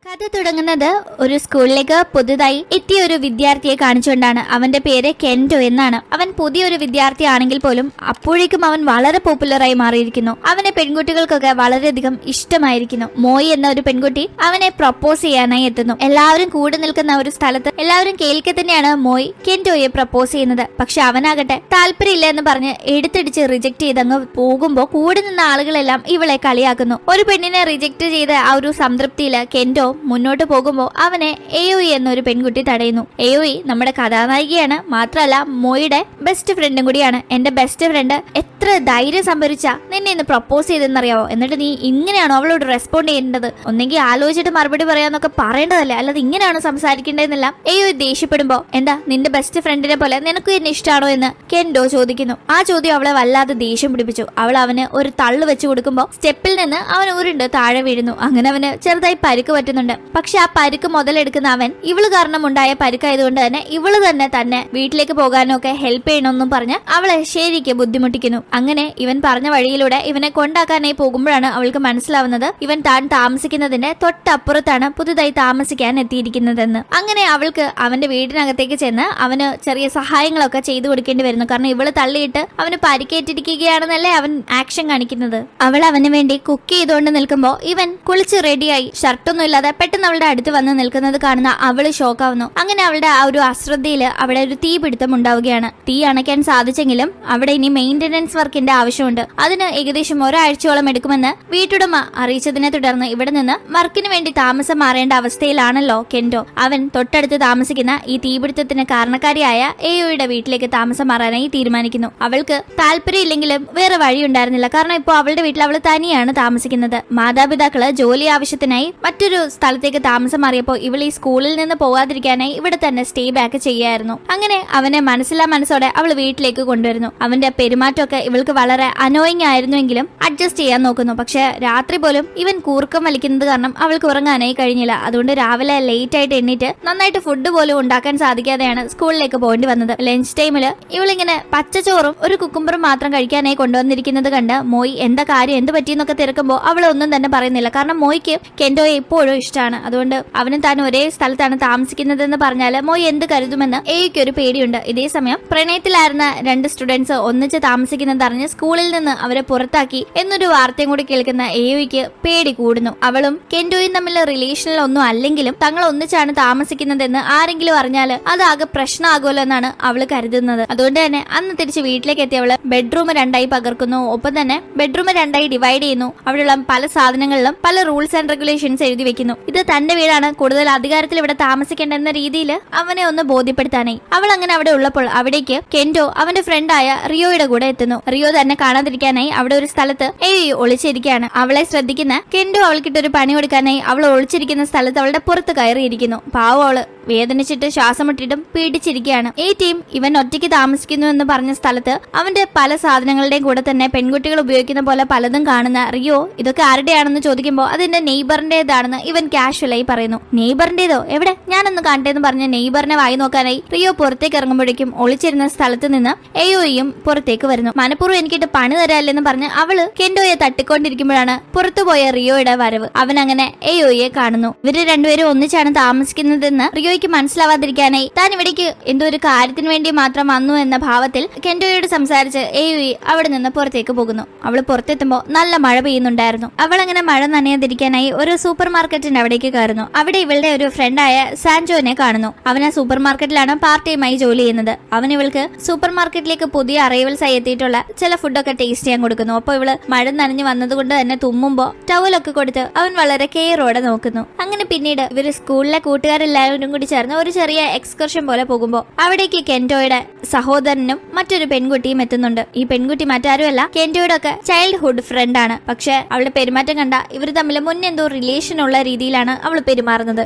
കഥ തുടങ്ങുന്നത് ഒരു സ്കൂളിലേക്ക് പുതുതായി എത്തിയ ഒരു വിദ്യാർത്ഥിയെ കാണിച്ചുകൊണ്ടാണ്. അവന്റെ പേര് കെന്റോ എന്നാണ്. അവൻ പുതിയൊരു വിദ്യാർത്ഥി ആണെങ്കിൽ പോലും അപ്പോഴേക്കും അവൻ വളരെ പോപ്പുലറായി മാറിയിരിക്കുന്നു. അവനെ പെൺകുട്ടികൾക്കൊക്കെ വളരെയധികം ഇഷ്ടമായിരിക്കുന്നു. മോയി എന്ന ഒരു പെൺകുട്ടി അവനെ പ്രപ്പോസ് ചെയ്യാനായി എത്തുന്നു. എല്ലാവരും കൂടി നിൽക്കുന്ന ഒരു സ്ഥലത്ത് എല്ലാവരും കേൾക്കെ തന്നെയാണ് മോയി കെന്റോയെ പ്രപ്പോസ് ചെയ്യുന്നത്. പക്ഷെ അവനാകട്ടെ താല്പര്യമില്ല എന്ന് പറഞ്ഞ് എടുത്തടിച്ച് റിജക്ട് ചെയ്തങ്ങ് പോകുമ്പോ കൂടി നിന്ന ആളുകളെല്ലാം ഇവളെ കളിയാക്കുന്നു. ഒരു പെണ്ണിനെ റിജക്ട് ചെയ്ത ആ ഒരു സംതൃപ്തിയില് കെന്റോ മുന്നോട്ട് പോകുമ്പോ അവനെ എയോയി എന്നൊരു പെൺകുട്ടി തടയുന്നു. എയോയി നമ്മുടെ കഥാനായികയാണ്, മാത്രമല്ല മോയുടെ ബെസ്റ്റ് ഫ്രണ്ടും കൂടിയാണ്. എന്റെ ബെസ്റ്റ് ഫ്രണ്ട് എത്ര ധൈര്യം സംഭരിച്ച നിന്നെ ഇന്ന് പ്രപ്പോസ് ചെയ്തെന്നറിയാവോ, എന്നിട്ട് നീ ഇങ്ങനെയാണോ അവളോട് റെസ്പോണ്ട് ചെയ്യേണ്ടത്? ഒന്നെങ്കിൽ ആലോചിച്ചിട്ട് മറുപടി പറയാന്നൊക്കെ പറയേണ്ടതല്ലേ, അല്ലാതെ ഇങ്ങനെയാണോ സംസാരിക്കേണ്ടതെന്നെല്ലാം എയോയി ദേഷ്യപ്പെടുമ്പോ എന്താ നിന്റെ ബെസ്റ്റ് ഫ്രണ്ടിനെ പോലെ നിനക്കും എന്നെ ഇഷ്ടമാണോ എന്ന് കെന്റോ ചോദിക്കുന്നു. ആ ചോദ്യം അവളെ വല്ലാതെ ദേഷ്യം പിടിപ്പിച്ചു. അവൾ അവന് ഒരു തള്ളു വെച്ച് കൊടുക്കുമ്പോ സ്റ്റെപ്പിൽ നിന്ന് അവൻ ഉരുണ്ട് താഴെ വീഴുന്നു. അങ്ങനെ അവന് ചെറുതായി പരിക്ക് പറ്റുന്നുണ്ട്. പക്ഷെ ആ പരിക്ക് മുതലെടുക്കുന്ന അവൻ ഇവള് കാരണം ഉണ്ടായ പരിക്കായതുകൊണ്ട് തന്നെ ഇവള് തന്നെ വീട്ടിലേക്ക് പോകാനും ഒക്കെ ഹെൽപ്പ് ചെയ്യണമെന്നും പറഞ്ഞ് അവളെ ശരിക്ക് ബുദ്ധിമുട്ടിക്കുന്നു. അങ്ങനെ ഇവൻ പറഞ്ഞ വഴിയിലൂടെ ഇവനെ കൊണ്ടാക്കാനായി പോകുമ്പോഴാണ് അവൾക്ക് മനസ്സിലാവുന്നത് ഇവൻ താൻ താമസിക്കുന്നതിന്റെ തൊട്ടപ്പുറത്താണ് പുതുതായി താമസിക്കാൻ എത്തിയിരിക്കുന്നതെന്ന്. അങ്ങനെ അവൾക്ക് അവന്റെ വീടിനകത്തേക്ക് ചെന്ന് അവന് ചെറിയ സഹായങ്ങളൊക്കെ ചെയ്തു കൊടുക്കേണ്ടി വരുന്നു. കാരണം ഇവള് തള്ളിയിട്ട് അവന് പരിക്കേറ്റിരിക്കുകയാണെന്നല്ലേ അവൻ ആക്ഷൻ കാണിക്കുന്നത്. അവൾ അവന് വേണ്ടി കുക്ക് ചെയ്തുകൊണ്ട് നിൽക്കുമ്പോ ഇവൻ കുളിച്ച് റെഡിയായി ഷർട്ടൊന്നും ഇല്ലാതെ പെട്ടെന്ന് അവളുടെ അടുത്ത് വന്ന് നിൽക്കുന്നത് കാണുന്ന അവള് ഷോക്കാവുന്നു. അങ്ങനെ അവളുടെ ആ ഒരു അശ്രദ്ധയില് അവിടെ ഒരു തീപിടുത്തം ഉണ്ടാവുകയാണ്. തീ അണയ്ക്കാൻ സാധിച്ചെങ്കിലും അവിടെ ഇനി മെയിന്റനൻസ് വർക്കിന്റെ ആവശ്യമുണ്ട്. അതിന് ഏകദേശം ഒരാഴ്ചയോളം എടുക്കുമെന്ന് വീട്ടുടമ അറിയിച്ചതിനെ തുടർന്ന് ഇവിടെ നിന്ന് വർക്കിന് വേണ്ടി താമസം മാറേണ്ട അവസ്ഥയിലാണല്ലോ കെന്റോ. അവൻ തൊട്ടടുത്ത് താമസിക്കുന്ന ഈ തീപിടുത്തത്തിന് കാരണക്കാരിയായ എയോയുടെ വീട്ടിലേക്ക് താമസം മാറാനായി തീരുമാനിക്കുന്നു. അവൾക്ക് താല്പര്യമില്ലെങ്കിലും വേറെ വഴിയുണ്ടായിരുന്നില്ല. കാരണം ഇപ്പോൾ അവളുടെ വീട്ടിൽ അവൾ തനിയാണ് താമസിക്കുന്നത്. മാതാപിതാക്കള് ജോലി ആവശ്യത്തിനായി മറ്റൊരു സ്ഥലത്തേക്ക് താമസം മാറിയപ്പോൾ ഇവൾ ഈ സ്കൂളിൽ നിന്ന് പോകാതിരിക്കാനായി ഇവിടെ തന്നെ സ്റ്റേ ബാക്ക് ചെയ്യായിരുന്നു. അങ്ങനെ അവനെ മനസ്സിലാ മനസ്സോടെ അവൾ വീട്ടിലേക്ക് കൊണ്ടുവരുന്നു. അവന്റെ പെരുമാറ്റമൊക്കെ ഇവൾക്ക് വളരെ അനോയിങ് ആയിരുന്നുവെങ്കിലും അഡ്ജസ്റ്റ് ചെയ്യാൻ നോക്കുന്നു. പക്ഷെ രാത്രി പോലും ഇവൻ കൂർക്കം വലിക്കുന്നത് കാരണം അവൾക്ക് ഉറങ്ങാനായി കഴിഞ്ഞില്ല. അതുകൊണ്ട് രാവിലെ ലേറ്റ് ആയിട്ട് എണ്ണീറ്റ് നന്നായിട്ട് ഫുഡ് പോലും ഉണ്ടാക്കാൻ സാധിക്കാതെയാണ് സ്കൂളിലേക്ക് പോകേണ്ടി വന്നത്. ലഞ്ച് ടൈമില് ഇവളിങ്ങനെ പച്ചച്ചോറും ഒരു കുക്കുംബറും മാത്രം കഴിക്കാനായി കൊണ്ടുവന്നിരിക്കുന്നത് കണ്ട് മോയി എന്താ കാര്യം, എന്ത് പറ്റിയെന്നൊക്കെ തിരക്കുമ്പോൾ അവൾ ഒന്നും തന്നെ പറയുന്നില്ല. കാരണം മോയ്ക്ക് കെന്റോയെ ഇപ്പോഴും ഇഷ്ടമാണ്. അതുകൊണ്ട് അവനും താൻ ഒരേ സ്ഥലത്താണ് താമസിക്കുന്നതെന്ന് പറഞ്ഞാല് മോയി എന്ത് കരുതുമെന്ന് എയ്ക്ക് ഒരു പേടിയുണ്ട്. ഇതേ സമയം പ്രണയത്തിലായിരുന്ന രണ്ട് സ്റ്റുഡൻസ് ഒന്നിച്ച് താമസിക്കുന്നതറിഞ്ഞ് സ്കൂളിൽ നിന്ന് അവരെ പുറത്താക്കി എന്നൊരു വാർത്തയും കൂടി കേൾക്കുന്ന എയ്ക്ക് പേടി കൂടുന്നു. അവളും കെന്റോയും തമ്മിലുള്ള റിലേഷനിൽ ഒന്നും അല്ലെങ്കിലും തങ്ങൾ ഒന്നിച്ചാണ് താമസിക്കുന്നതെന്ന് ആരെങ്കിലും അറിഞ്ഞാല് അതാകെ പ്രശ്നമാകുമല്ലോ എന്നാണ് അവള് കരുതുന്നത്. അതുകൊണ്ട് തന്നെ അന്ന് തിരിച്ച് വീട്ടിലേക്ക് എത്തിയവള് ബെഡ്റൂം രണ്ടായി പകർക്കുന്നു. ഒപ്പം തന്നെ ബെഡ്റൂം രണ്ടായി ഡിവൈഡ് ചെയ്യുന്നു. അവിടെയുള്ള പല സാധനങ്ങളിലും പല റൂൾസ് ആൻഡ് റെഗുലേഷൻസ് എഴുതി വെക്കുന്നു. ഇത് തന്റെ വീടാണ്, കൂടുതൽ അധികാരത്തിൽ ഇവിടെ താമസിക്കേണ്ട എന്ന രീതിയിൽ അവനെ ഒന്ന് ബോധ്യപ്പെടുത്താനായി. അവൾ അങ്ങനെ അവിടെ ഉള്ളപ്പോൾ അവിടേക്ക് കെന്റോ അവന്റെ ഫ്രണ്ടായ റിയോയുടെ കൂടെ എത്തുന്നു. റിയോ തന്നെ കാണാതിരിക്കാനായി അവിടെ ഒരു സ്ഥലത്ത് എയ്യോ ഒളിച്ചിരിക്കുകയാണ്. അവളെ ശ്രദ്ധിക്കുന്ന കെന്റോ അവൾക്കിട്ടൊരു പണി കൊടുക്കാനായി അവൾ ഒളിച്ചിരിക്കുന്ന സ്ഥലത്ത് അവളുടെ പുറത്ത് കയറിയിരിക്കുന്നു. പാവം അവള് വേദനിച്ചിട്ട് ശ്വാസം മുട്ടിട്ടും പീഡിച്ചിരിക്കുകയാണ്. ഈ ടീം ഇവൻ ഒറ്റയ്ക്ക് താമസിക്കുന്നു എന്ന് പറഞ്ഞ സ്ഥലത്ത് അവന്റെ പല സാധനങ്ങളുടെയും കൂടെ തന്നെ പെൺകുട്ടികൾ ഉപയോഗിക്കുന്ന പോലെ പലതും കാണുന്ന റിയോ ഇതൊക്കെ ആരുടെയാണെന്ന് ചോദിക്കുമ്പോൾ അതിന്റെ നെയ്ബറിന്റേതാണെന്ന് ഇവൻ കാഷ്വലായി പറയുന്നു. നെയ്ബറിന്റേതോ, എവിടെ, ഞാനൊന്ന് കണ്ടേന്ന് പറഞ്ഞ നെയ്ബറിനെ വായി നോക്കാനായി റിയോ പുറത്തേക്ക് ഇറങ്ങുമ്പോഴേക്കും ഒളിച്ചിരുന്ന സ്ഥലത്ത് നിന്ന് എയോയും പുറത്തേക്ക് വരുന്നു. മനഃപൂർവ്വം എനിക്കിട്ട് പണി തരാല്ലെന്ന് പറഞ്ഞ് അവള് കെന്റോയെ തട്ടിക്കൊണ്ടിരിക്കുമ്പോഴാണ് പുറത്തുപോയ റിയോയുടെ വരവ്. അവൻ അങ്ങനെ എയോയെ കാണുന്നു. ഇവര് രണ്ടുപേരും ഒന്നിച്ചാണ് താമസിക്കുന്നതെന്ന് റിയോയ്ക്ക് മനസ്സിലാവാതിരിക്കാനായി താൻ ഇവിടേക്ക് എന്തോ ഒരു കാര്യത്തിന് വേണ്ടി മാത്രം വന്നു എന്ന ഭാവത്തിൽ കെന്റോയോട് സംസാരിച്ച് എയോയി അവിടെ നിന്ന് പുറത്തേക്ക് പോകുന്നു. അവള് പുറത്തെത്തുമ്പോ നല്ല മഴ പെയ്യുന്നുണ്ടായിരുന്നു. അവൾ അങ്ങനെ മഴ നനയാതിരിക്കാനായി ഒരു സൂപ്പർ മാർക്കറ്റിന്റെ അവിടേക്ക് കയറുന്നു. അവിടെ ഇവളുടെ ഒരു ഫ്രണ്ടായ സാൻജോനെ കാണുന്നു. അവൻ ആ സൂപ്പർ മാർക്കറ്റിലാണ് പാർട്ട് ടൈമായി ജോലി ചെയ്യുന്നത്. അവൻ ഇവൾക്ക് സൂപ്പർ മാർക്കറ്റിലേക്ക് പുതിയ അറൈവൽസ് ആയി എത്തിയിട്ടുള്ള ചില ഫുഡൊക്കെ ടേസ്റ്റ് ചെയ്യാൻ കൊടുക്കുന്നു. അപ്പോൾ ഇവള് മഴ നനഞ്ഞു വന്നതുകൊണ്ട് തന്നെ തുമ്മുമ്പോ ടവലൊക്കെ കൊടുത്ത് അവൻ വളരെ കെയറോടെ നോക്കുന്നു. അങ്ങനെ പിന്നീട് ഇവര് സ്കൂളിലെ കൂട്ടുകാരെല്ലാവരും കൂടി ചേർന്ന് ഒരു ചെറിയ എക്സ്കർഷൻ പോലെ പോകുമ്പോ അവിടേക്ക് കെന്റോയുടെ സഹോദരനും മറ്റൊരു പെൺകുട്ടിയും എത്തുന്നുണ്ട്. ഈ പെൺകുട്ടി മറ്റാരുമല്ല കെന്റോയുടെ ഒക്കെ ചൈൽഡ്ഹുഡ് ഫ്രണ്ട് ആണ്. പക്ഷെ അവളുടെ പെരുമാറ്റം കണ്ട ഇവർ തമ്മിൽ മുന്നെന്തോ റിലേഷൻ ഉള്ള രീതിയിലാണ് അവൾ പെരുമാറുന്നത്.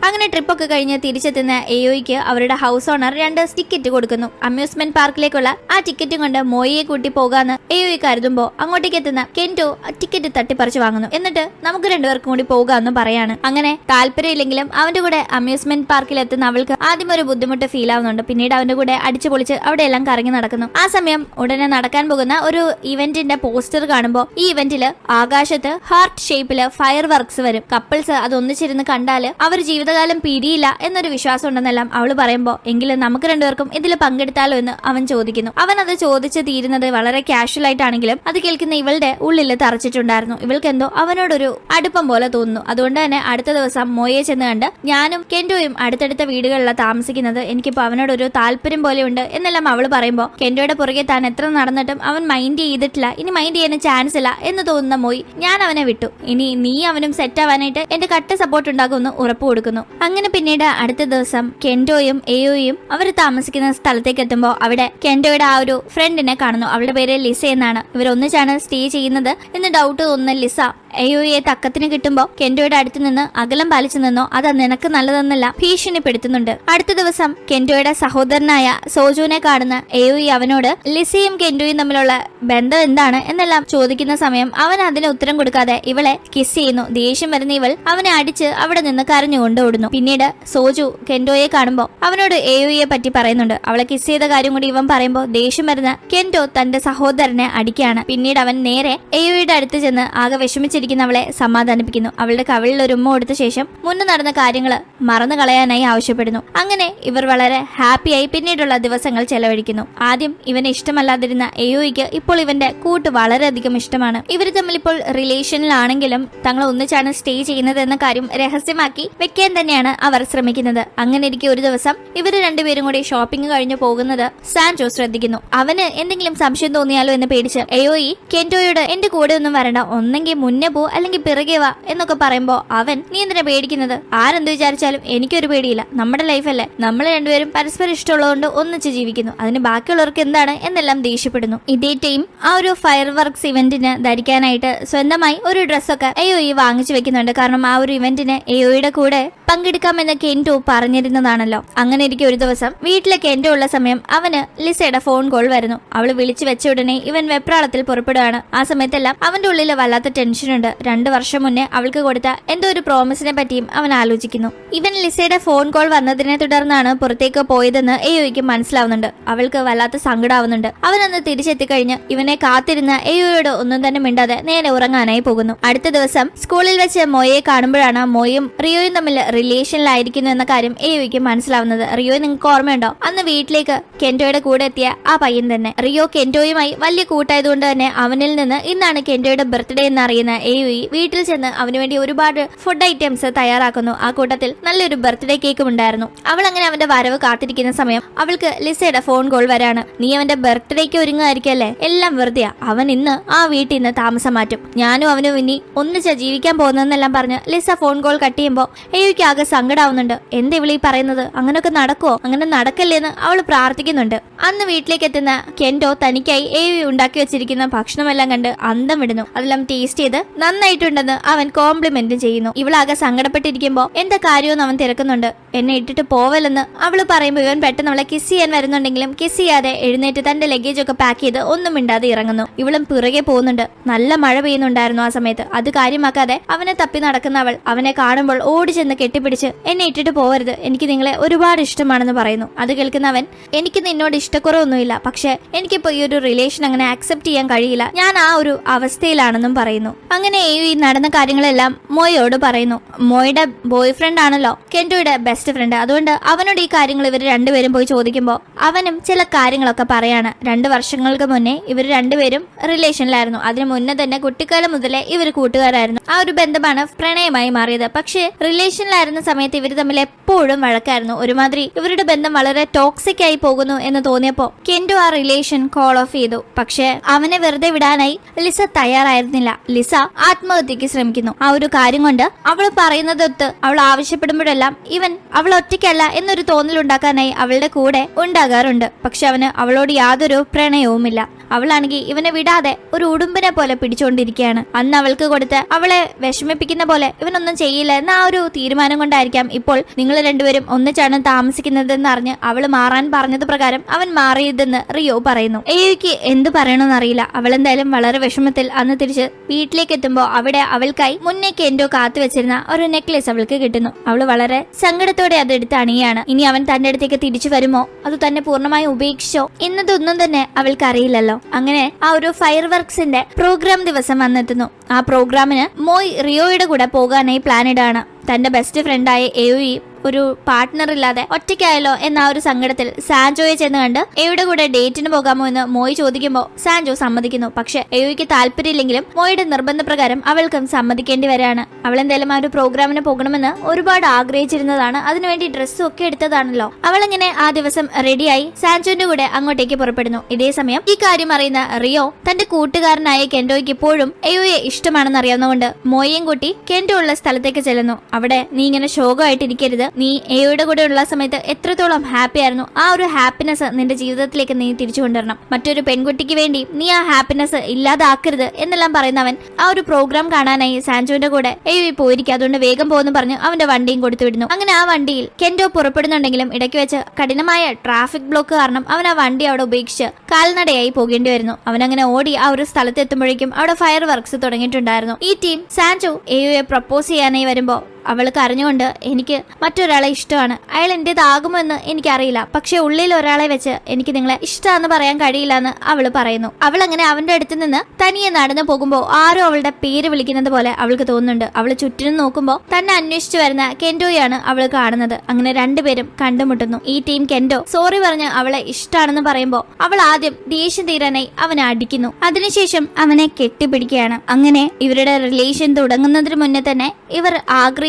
അങ്ങനെ ട്രിപ്പൊക്കെ കഴിഞ്ഞ് തിരിച്ചെത്തുന്ന എയോയ്ക്ക് അവരുടെ ഹൗസ് ഓണർ 2 ടിക്കറ്റ് കൊടുക്കുന്നു. അമ്യൂസ്മെന്റ് പാർക്കിലേക്കുള്ള ആ ടിക്കറ്റും കൊണ്ട് മോയിയെ കൂട്ടി പോകാന്ന് എയോയി കരുതുമ്പോ അങ്ങോട്ടേക്ക് എത്തുന്ന കെന്റോ ടിക്കറ്റ് തട്ടിപ്പറിച്ചു വാങ്ങുന്നു. എന്നിട്ട് നമുക്ക് രണ്ടുപേർക്കും കൂടി പോകാമെന്ന് പറയാണ്. അങ്ങനെ താല്പര്യമില്ലെങ്കിലും അവന്റെ കൂടെ അമ്യൂസ്മെന്റ് പാർക്ക് പാർക്കിൽ എത്തുന്ന അവൾക്ക് ആദ്യം ഒരു ബുദ്ധിമുട്ട് ഫീൽ ആവുന്നുണ്ട്. പിന്നീട് അവന്റെ കൂടെ അടിച്ചു പൊളിച്ച് അവിടെ എല്ലാം കറങ്ങി നടക്കുന്നു. ആ സമയം ഉടനെ നടക്കാൻ പോകുന്ന ഒരു ഇവന്റിന്റെ പോസ്റ്റർ കാണുമ്പോൾ ഈ ഇവന്റില് ആകാശത്ത് ഹാർട്ട് ഷേപ്പില് ഫയർ വർക്ക്സ് വരും. കപ്പിൾസ് അത് ഒന്നിച്ചിരുന്ന് കണ്ടാല് അവർ ജീവിതകാലം പിരിയില്ല എന്നൊരു വിശ്വാസം ഉണ്ടെന്നെല്ലാം അവള് പറയുമ്പോ എങ്കിലും നമുക്ക് രണ്ടുപേർക്കും ഇതിൽ പങ്കെടുത്താലോ എന്ന് അവൻ ചോദിക്കുന്നു. അവൻ അത് ചോദിച്ച് തീരുന്നത് വളരെ കാഷ്വൽ ആയിട്ടാണെങ്കിലും അത് കേൾക്കുന്ന ഇവളുടെ ഉള്ളിൽ തറച്ചിട്ടുണ്ടായിരുന്നു. ഇവൾക്ക് എന്തോ അവനോടൊരു അടുപ്പം പോലെ തോന്നുന്നു. അതുകൊണ്ട് തന്നെ അടുത്ത ദിവസം മോയെ ചെന്ന് കണ്ട് ഞാനും കെന്റോയും അടുത്തടുത്ത വീടുകളിലാണ് താമസിക്കുന്നത്, എനിക്കിപ്പോ അവനോടൊരു താല്പര്യം പോലെയുണ്ട് എന്നെല്ലാം അവള് പറയുമ്പോ കെന്റോയുടെ പുറകെ താൻ എത്ര നടന്നിട്ടും അവൻ മൈൻഡ് ചെയ്തിട്ടില്ല, ഇനി മൈൻഡ് ചെയ്യാൻ ചാൻസ് ഇല്ല എന്ന് തോന്നുന്ന മോയി ഞാൻ അവനെ വിട്ടു, ഇനി നീ അവനും സെറ്റ് ആവാനായിട്ട് എന്റെ കട്ട സപ്പോർട്ട് ഉണ്ടാകുമെന്ന് ഉറപ്പ് കൊടുക്കുന്നു. അങ്ങനെ പിന്നീട് അടുത്ത ദിവസം കെന്റോയും എയോയും അവർ താമസിക്കുന്ന സ്ഥലത്തേക്ക് എത്തുമ്പോൾ അവിടെ കെന്റോയുടെ ആ ഒരു ഫ്രണ്ടിനെ കാണുന്നു. അവളുടെ പേര് ലിസ എന്നാണ്. ഇവരൊന്നിച്ചാണ് സ്റ്റേ ചെയ്യുന്നത് എന്ന് ഡൗട്ട് തോന്നുന്ന ലിസ എയോയെ തക്കത്തിന് കിട്ടുമ്പോ കെന്റോയുടെ അടുത്ത് നിന്ന് അകലം പാലിച്ചു നിന്നോ അത് നിനക്ക് നല്ലതെന്നല്ല ഭീഷണിപ്പെടുത്തുന്നുണ്ട്. അടുത്ത ദിവസം കെന്റോയുടെ സഹോദരനായ സോജുവിനെ കാണുന്ന എയോയി അവനോട് ലിസയും കെന്റോയും തമ്മിലുള്ള ബന്ധം എന്താണ് എന്നെല്ലാം ചോദിക്കുന്ന സമയം അവൻ അതിന് ഉത്തരം കൊടുക്കാതെ ഇവളെ കിസ് ചെയ്യുന്നു. ദേഷ്യം വരുന്ന ഇവൾ അവനെ അടിച്ച് അവിടെ നിന്ന് കരഞ്ഞു കൊണ്ടുവിടുന്നു. പിന്നീട് സോജു കെന്റോയെ കാണുമ്പോ അവനോട് എയോയെ പറ്റി പറയുന്നുണ്ട്. അവളെ കിസ് ചെയ്ത കാര്യം കൂടി ഇവൻ പറയുമ്പോ ദേഷ്യം വരുന്ന കെന്റോ തന്റെ സഹോദരനെ അടിക്കുകയാണ്. പിന്നീട് അവൻ നേരെ എയോയുടെ അടുത്ത് ചെന്ന് ആകെ വിഷമിച്ചിരിക്കുന്ന അവളെ സമാധാനിപ്പിക്കുന്നു. അവളുടെ കവിളിൽ ഒരു ഉമ്മ കൊടുത്ത ശേഷം മുന്നേ നടന്ന കാര്യങ്ങള് മറന്നു കളയാനായി ആവശ്യപ്പെടുന്നു. അങ്ങനെ ഇവർ വളരെ ഹാപ്പിയായി പിന്നീടുള്ള ദിവസങ്ങൾ ചെലവഴിക്കുന്നു. ആദ്യം ഇവനെ ഇഷ്ടമല്ലാതിരുന്ന എയോയ്ക്ക് ഇപ്പോൾ ഇവന്റെ കൂട്ട് വളരെയധികം ഇഷ്ടമാണ്. ഇവർ തമ്മിൽ ഇപ്പോൾ റിലേഷനിലാണെങ്കിലും തങ്ങൾ ഒന്നിച്ചാണ് സ്റ്റേ ചെയ്യുന്നത് എന്ന കാര്യം രഹസ്യമാക്കി വെക്കാൻ തന്നെയാണ് അവർ ശ്രമിക്കുന്നത്. അങ്ങനെ ഇരിക്കെ ഒരു ദിവസം ഇവര് രണ്ടുപേരും കൂടി ഷോപ്പിംഗ് കഴിഞ്ഞു പോകുന്നത് സാൻജോ ശ്രദ്ധിക്കുന്നു. അവന് എന്തെങ്കിലും സംശയം തോന്നിയാലോ എന്ന് പേടിച്ച് എയോയി കെന്റോയോട് എന്റെ കൂടെ ഒന്നും വരണ്ട, ഒന്നെങ്കിൽ മുന്നേ പോ അല്ലെങ്കിൽ പിറകെ വാ എന്നൊക്കെ പറയുമ്പോ അവൻ നീ എന്തിനാ പേടിക്കുന്നത്, ആരെന്ത് വിചാരിച്ചാലും എനിക്കൊരു പേടിയില്ല, നമ്മുടെ ലൈഫല്ലേ, നമ്മൾ രണ്ടുപേരും പരസ്പരം ഇഷ്ടമുള്ളതുകൊണ്ട് ഒന്നിച്ച് ജീവിക്കുന്നു, അതിന് ബാക്കിയുള്ളവർക്ക് എന്താണ് എന്നെല്ലാം ദേഷ്യപ്പെടുന്നു. ഇതേ ടൈം ആ ഒരു ഫയർ വർക്ക്സ് ഇവന്റിന് ധരിക്കാനായിട്ട് സ്വന്തമായി ഒരു ഡ്രസ്സൊക്കെ എയോയി വാങ്ങിച്ചു വെക്കുന്നുണ്ട്. കാരണം ആ ഒരു ഇവന്റിന് എയോയുടെ കൂടെ പങ്കെടുക്കാമെന്ന് കെന്റോ പറഞ്ഞിരുന്നതാണല്ലോ. അങ്ങനെ ഇരിക്കും ഒരു ദിവസം വീട്ടിലെ കെന്റോ ഉള്ള സമയം അവന് ലിസയുടെ ഫോൺ കോൾ വരുന്നു. അവള് വിളിച്ചു വെച്ച ഉടനെ ഇവൻ വെപ്രാളത്തിൽ പുറപ്പെടുകയാണ്. ആ സമയത്തെല്ലാം അവന്റെ ഉള്ളിൽ വല്ലാത്ത ടെൻഷനുണ്ട്. 2 വർഷം മുന്നേ അവൾക്ക് കൊടുത്ത എന്തോ ഒരു പ്രോമിസിനെ പറ്റിയും അവൻ ആലോചിക്കുന്നു. ഇവൻ ലിസയുടെ ഫോൺ കോൾ വന്നതിനെ തുടർന്നാണ് പുറത്തേക്ക് പോയതെന്ന് എയോയ്ക്ക് മനസ്സിലാവുന്നുണ്ട്. അവൾക്ക് വല്ലാത്ത സങ്കടാവുന്നുണ്ട്. അവനന്ന് തിരിച്ചെത്തിക്കഴിഞ്ഞ് ഇവനെ കാത്തിരുന്ന എയോയോട് ഒന്നും തന്നെ മിണ്ടാതെ നേരെ ഉറങ്ങാനായി പോകുന്നു. അടുത്ത ദിവസം സ്കൂളിൽ വെച്ച് മോയെ കാണുമ്പോഴാണ് മോയും റിയോയും തമ്മിൽ റിലേഷനിലായിരിക്കുന്നു എന്ന കാര്യം എയോയ്ക്ക് മനസ്സിലാവുന്നത്. റിയോ നിങ്ങൾക്ക് ഓർമ്മയുണ്ടോ, അന്ന് വീട്ടിലേക്ക് കെന്റോയുടെ കൂടെ എത്തിയ ആ പയ്യൻ തന്നെ. റിയോ കെന്റോയുമായി വലിയ കൂട്ടായതുകൊണ്ട് തന്നെ അവനിൽ നിന്ന് ഇന്നാണ് കെന്റോയുടെ ബർത്ത്ഡേ എന്ന് അറിയുന്ന എയോയി വീട്ടിൽ ചെന്ന് അവന് വേണ്ടി ഒരുപാട് ഫുഡ് ഐറ്റംസ് തയ്യാറാക്കുന്നു. ആ കൂട്ടത്തിൽ നല്ലൊരു ബർത്ത്ഡേ കേക്കും ഉണ്ടായിരുന്നു. അവൾ അങ്ങനെ അവന്റെ വരവ് കാത്തിരിക്കുന്ന സമയം അവൾക്ക് ലിസയുടെ ഫോൺ കോൾ വരാണ്. നീ അവന്റെ ബർത്ത്ഡേക്ക് ഒരുങ്ങായിരിക്കല്ലേ, എല്ലാം വെറുതെയാ, അവൻ ഇന്ന് ആ വീട്ടിൽ നിന്ന് താമസം മാറ്റും, ഞാനും അവനും ഇനി ഒന്നിച്ചാ ജീവിക്കാൻ പോകുന്നതെന്നെല്ലാം പറഞ്ഞ് ലിസ ഫോൺ കോൾ കട്ട് ചെയ്യുമ്പോ എയോയ്ക്ക് ആകെ സങ്കടാവുന്നുണ്ട്. എന്താ ഇവളീ പറയുന്നത്, അങ്ങനെയൊക്കെ നടക്കുവോ, അങ്ങനെ നടക്കല്ലേന്ന് അവൾ പ്രാർത്ഥിക്കുന്നുണ്ട്. അന്ന് വീട്ടിലേക്ക് എത്തുന്ന കെന്റോ തനിക്കായി എയോയി ഉണ്ടാക്കി വെച്ചിരിക്കുന്ന ഭക്ഷണമെല്ലാം കണ്ട് അന്തം വിടുന്നു. അതെല്ലാം ടേസ്റ്റ് ചെയ്ത് നന്നായിട്ടുണ്ടെന്ന് അവൻ കോംപ്ലിമെന്റും ചെയ്യുന്നു. ഇവളാകെ സങ്കടപ്പെട്ടിരിക്കുമ്പോ എന്താ കാര്യമെന്ന് അവൻ തിരക്കുന്നുണ്ട്. എന്നെ ഇട്ടിട്ട് പോവല്ലെന്ന് അവള് പറയുമ്പോ ഇവൻ പെട്ടെന്ന് അവളെ കിസ് ചെയ്യാൻ വരുന്നുണ്ടെങ്കിലും കിസ് ചെയ്യാതെ എഴുന്നേറ്റ് തന്റെ ലഗേജ് ഒക്കെ പാക്ക് ചെയ്ത് ഒന്നും മിണ്ടാതെ ഇറങ്ങുന്നു. ഇവളും പിറകെ പോകുന്നുണ്ട്. നല്ല മഴ പെയ്യുന്നുണ്ടായിരുന്നു ആ സമയത്ത്. അത് കാര്യമാക്കാതെ അവനെ തപ്പി നടക്കുന്ന അവൾ അവനെ കാണുമ്പോൾ ഓടി ചെന്ന് കെട്ടിപ്പിടിച്ച് എന്നെ ഇട്ടിട്ട് പോവരുത്, എനിക്ക് നിങ്ങളെ ഒരുപാട് ഇഷ്ടമാണെന്ന് പറയുന്നു. അത് കേൾക്കുന്ന അവൻ എനിക്ക് നിന്നോട് ഇഷ്ടക്കുറവൊന്നുമില്ല, പക്ഷെ എനിക്കിപ്പോ ഈ ഒരു റിലേഷൻ അങ്ങനെ ആക്സെപ്റ്റ് ചെയ്യാൻ കഴിയില്ല, ഞാൻ ആ ഒരു അവസ്ഥയിലാണെന്നും പറയുന്നു. അങ്ങനെ ഈ നടന്ന കാര്യങ്ങളെല്ലാം മോയോട് പറയുന്നു. മോയുടെ ബോയ് ഫ്രണ്ട് ആണല്ലോ കെന്റോയുടെ ബെസ്റ്റ് ഫ്രണ്ട്, അതുകൊണ്ട് അവനോട് ഈ കാര്യങ്ങൾ ഇവർ രണ്ടുപേരും പോയി ചോദിക്കുമ്പോൾ അവനും ചില കാര്യങ്ങളൊക്കെ പറയാണ്. 2 വർഷങ്ങൾക്ക് മുന്നേ ഇവർ രണ്ടുപേരും റിലേഷനിലായിരുന്നു. അതിനു മുന്നേ തന്നെ കുട്ടിക്കാലം മുതലേ ഇവർ കൂട്ടുകാരായിരുന്നു. ആ ഒരു ബന്ധമാണ് പ്രണയമായി മാറിയത്. പക്ഷേ റിലേഷനിലായിരുന്ന സമയത്ത് ഇവർ തമ്മിൽ എപ്പോഴും വഴക്കായിരുന്നു. ഒരുമാതിരി ഇവരുടെ ബന്ധം വളരെ ടോക്സിക് ആയി പോകുന്നു എന്ന് തോന്നിയപ്പോ കെന്റോ ആ റിലേഷൻ കോൾ ഓഫ് ചെയ്തു. പക്ഷെ അവനെ വെറുതെ വിടാനായി ലിസ തയ്യാറായിരുന്നില്ല. ലിസ ആത്മഹത്യക്ക് ശ്രമിക്കുന്നു. ആ ഒരു കാര്യം കൊണ്ട് അവൾ പറയുന്നതൊത്ത് അവൾ ആവശ്യപ്പെടുമ്പോഴെല്ലാം ഇവൻ അവൾ ഒറ്റയ്ക്കല്ല എന്നൊരു തോന്നലുണ്ടാക്കാനായി അവളുടെ കൂടെ ഉണ്ടാകാറുണ്ട്. പക്ഷെ അവന് അവളോട് യാതൊരു പ്രണയവുമില്ല. അവളാണെങ്കിൽ ഇവനെ വിടാതെ ഒരു ഉടുമ്പിനെ പോലെ പിടിച്ചുകൊണ്ടിരിക്കുകയാണ്. അന്ന് അവൾക്ക് കൊടുത്ത് അവളെ വിഷമിപ്പിക്കുന്ന പോലെ ഇവനൊന്നും ചെയ്യില്ല എന്ന ആ ഒരു തീരുമാനം കൊണ്ടായിരിക്കാം ഇപ്പോൾ നിങ്ങൾ രണ്ടുപേരും ഒന്നിച്ചാണ് താമസിക്കുന്നതെന്ന് അറിഞ്ഞ് അവള് മാറാൻ പറഞ്ഞത് പ്രകാരം അവൻ മാറിയതെന്ന് റിയോ പറയുന്നു. എയോയ്ക്ക് എന്ത് പറയണമെന്ന് അറിയില്ല. അവൾ എന്തായാലും വളരെ വിഷമത്തിൽ അന്ന് തിരിച്ച് വീട്ടിലേക്ക് എത്തുമ്പോൾ അവിടെ അവൾക്കായി മുന്നേ കെന്റോ കാത്തു വെച്ചിരുന്ന ഒരു നെക്ലേസ് അവൾക്ക് കിട്ടുന്നു. അവള് വളരെ സങ്കടത്തോടെ അത് എടുത്ത് അണിയാണ്. ഇനി അവൻ തന്റെ അടുത്തേക്ക് തിരിച്ചു വരുമോ അത് തന്നെ പൂർണ്ണമായും ഉപേക്ഷിച്ചോ എന്നതൊന്നും തന്നെ അവൾക്ക് അറിയില്ലല്ലോ. അങ്ങനെ ആ ഒരു ഫയർ വർക്സിന്റെ പ്രോഗ്രാം ദിവസം വന്നെത്തുന്നു. ആ പ്രോഗ്രാമിന് മോയ് റിയോയുടെ കൂടെ പോകാനായി പ്ലാൻ ഇടാണ്. തന്റെ ബെസ്റ്റ് ഫ്രണ്ടായ എയോയി ഒരു പാർട്ട്ണർ ഇല്ലാതെ ഒറ്റയ്ക്കായല്ലോ എന്ന ആ ഒരു സങ്കടത്തിൽ സാൻജോയെ ചെന്ന് കണ്ട് എയുടെ കൂടെ ഡേറ്റിന് പോകാമോ എന്ന് മോയ് ചോദിക്കുമ്പോൾ സാൻജോ സമ്മതിക്കുന്നു. പക്ഷെ എയോയ്ക്ക് താല്പര്യമില്ലെങ്കിലും മോയുടെ നിർബന്ധപ്രകാരം അവൾക്കും സമ്മതിക്കേണ്ടി വരാണ്. അവൾ എന്തായാലും ആ ഒരു പ്രോഗ്രാമിന് പോകണമെന്ന് ഒരുപാട് ആഗ്രഹിച്ചിരുന്നതാണ്. അതിനുവേണ്ടി ഡ്രസ്സും ഒക്കെ എടുത്തതാണല്ലോ. അവളിങ്ങനെ ആ ദിവസം റെഡിയായി സാൻജോന്റെ കൂടെ അങ്ങോട്ടേക്ക് പുറപ്പെടുന്നു. ഇതേ സമയം ഈ കാര്യം അറിയുന്ന റിയോ തന്റെ കൂട്ടുകാരനായ കെന്റോയ്ക്ക് ഇപ്പോഴും എയോയെ ഇഷ്ടമാണെന്ന് അറിയാവുന്നതുകൊണ്ട് മോയെയും കൂട്ടി കെന്റോ ഉള്ള സ്ഥലത്തേക്ക് ചെല്ലുന്നു. അവിടെ നീ ഇങ്ങനെ ശോകമായിട്ടിരിക്കരുത്, നീ എയുടെ കൂടെ ഉള്ള സമയത്ത് എത്രത്തോളം ഹാപ്പി ആയിരുന്നു ആ ഒരു ഹാപ്പിനെസ് നിന്റെ ജീവിതത്തിലേക്ക് നീ തിരിച്ചു കൊണ്ടുവരണം. മറ്റൊരു പെൺകുട്ടിക്ക് വേണ്ടി നീ ആ ഹാപ്പിനെസ് ഇല്ലാതാക്കരുത് എന്നെല്ലാം പറയുന്നവൻ ആ ഒരു പ്രോഗ്രാം കാണാനായി സാൻജോന്റെ കൂടെ എയോ പോയിരിക്കും. അതുകൊണ്ട് വേഗം പോകുന്നു പറഞ്ഞ് അവന്റെ വണ്ടിയും കൊടുത്തു വിടുന്നു. അങ്ങനെ ആ വണ്ടിയിൽ കെന്റോ പുറപ്പെടുന്നുണ്ടെങ്കിലും ഇടയ്ക്ക് വെച്ച് കഠിനമായ ട്രാഫിക് ബ്ലോക്ക് കാരണം അവൻ ആ വണ്ടി അവിടെ ഉപേക്ഷിച്ച് കാൽനടയായി പോകേണ്ടി വരുന്നു. അവനങ്ങനെ ഓടി ആ ഒരു സ്ഥലത്ത് എത്തുമ്പോഴേക്കും അവിടെ ഫയർ വർക്ക്സ് തുടങ്ങിയിട്ടുണ്ടായിരുന്നു. ഈ ടീം സാൻജോ എയോയെ പ്രപ്പോസ് ചെയ്യാനായി വരുമ്പോ അവൾക്ക് അറിഞ്ഞുകൊണ്ട് എനിക്ക് മറ്റൊരാളെ ഇഷ്ടമാണ്, അയാൾ എന്റേതാകുമെന്ന് എനിക്കറിയില്ല, പക്ഷെ ഉള്ളിൽ ഒരാളെ വെച്ച് എനിക്ക് നിങ്ങളെ ഇഷ്ടമാണെന്ന് പറയാൻ കഴിയില്ല എന്ന് അവള് പറയുന്നു. അവൾ അങ്ങനെ അവന്റെ അടുത്ത് നിന്ന് തനിയെ നടന്നു പോകുമ്പോൾ ആരോ അവളുടെ പേര് വിളിക്കുന്നത് പോലെ അവൾക്ക് തോന്നുന്നുണ്ട്. അവള് ചുറ്റിനും നോക്കുമ്പോൾ തന്നെ അന്വേഷിച്ചു വരുന്ന കെന്റോയാണ് അവൾ കാണുന്നത്. അങ്ങനെ രണ്ടുപേരും കണ്ടുമുട്ടുന്നു. ഈ ടീം കെന്റോ സോറി പറഞ്ഞ് അവളെ ഇഷ്ടമാണെന്ന് പറയുമ്പോൾ അവൾ ആദ്യം ദേഷ്യം തീരാനായി അവനെ അടിക്കുന്നു. അതിനുശേഷം അവനെ കെട്ടിപ്പിടിക്കുകയാണ്. അങ്ങനെ ഇവരുടെ റിലേഷൻ തുടങ്ങുന്നതിന് മുന്നേ തന്നെ ഇവർ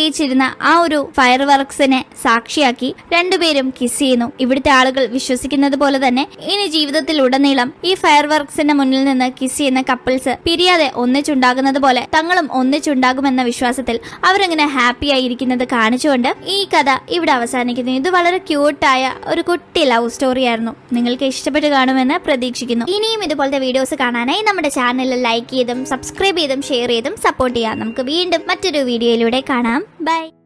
ിച്ചിരുന്ന ആ ഒരു ഫയർ വർക്സിനെ സാക്ഷിയാക്കി രണ്ടുപേരും കിസ് ചെയ്യുന്നു. ഇവിടുത്തെ ആളുകൾ വിശ്വസിക്കുന്നത് പോലെ തന്നെ ഇനി ജീവിതത്തിൽ ഉടനീളം ഈ ഫയർ വർക്സിന്റെ മുന്നിൽ നിന്ന് കിസ് ചെയ്യുന്ന കപ്പിൾസ് പിരിയാതെ ഒന്നിച്ചുണ്ടാകുന്നത് പോലെ തങ്ങളും ഒന്നിച്ചുണ്ടാകുമെന്ന വിശ്വാസത്തിൽ അവരങ്ങനെ ഹാപ്പി ആയിരിക്കുന്നത് കാണിച്ചുകൊണ്ട് ഈ കഥ ഇവിടെ അവസാനിക്കുന്നു. ഇത് വളരെ ക്യൂട്ടായ ഒരു കുട്ടി ലവ് സ്റ്റോറി ആയിരുന്നു. നിങ്ങൾക്ക് ഇഷ്ടപ്പെട്ട് കാണുമെന്ന് പ്രതീക്ഷിക്കുന്നു. ഇനിയും ഇതുപോലത്തെ വീഡിയോസ് കാണാനായി നമ്മുടെ ചാനൽ ലൈക്ക് ചെയ്തും സബ്സ്ക്രൈബ് ചെയ്തും ഷെയർ ചെയ്തും സപ്പോർട്ട് ചെയ്യാം. നമുക്ക് വീണ്ടും മറ്റൊരു വീഡിയോയിലൂടെ കാണാം. Bye.